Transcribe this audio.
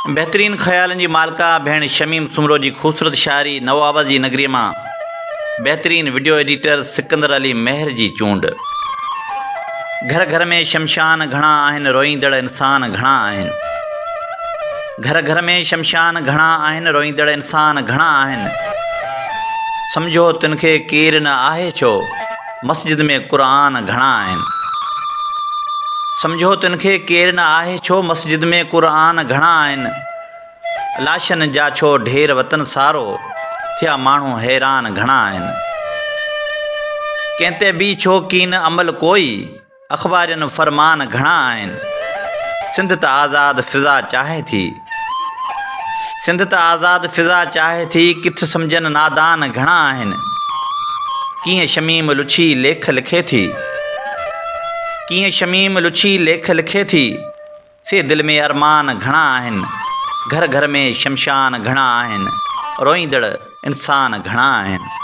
बेहतरीन ख़्यालन जी मालिका भेण शमीम सुमरो जी ख़ूबसूरत शायरी नवाबा जी नगरी में बेहतरीन वीडियो एडिटर सिकंदर अली मेहर जी चूंड। घर घर में शमशान घणा आहिनि, रोईंदड़ इंसान घणा आहिनि। घर घर में शमशान घणा आहिनि, रोईंदड़ इंसान घणा आहिनि। समझो तिनखे केर न आहे छो, मस्जिद में क़ुरान घणा आहिनि। समझो तिनखे केर न आहे छो, मस्जिद में क़ुरान घणा आहिनि। लाशन जा छो ढेर वतन सारो, थिया माण्हू हैरान घणा आहिनि। कंहिं ते बि छो कीन अमल कोई, अख़बारनि फ़रमान घणा आहिनि। सिंध त आज़ाद फ़िज़ा चाहे थी, सिंध त आज़ाद फ़िज़ा चाहे थी, किथे सम्झनि नादान घणा आहिनि। कीअं शमीम लुछी लेख लिखे थी, कीअं शमीम लुछी लेख लिखे थी, से दिल में अरमान घणा आहिनि। घर घर में शमशान घणा आहिनि, रोईंदड़ इंसान घणा आहिनि।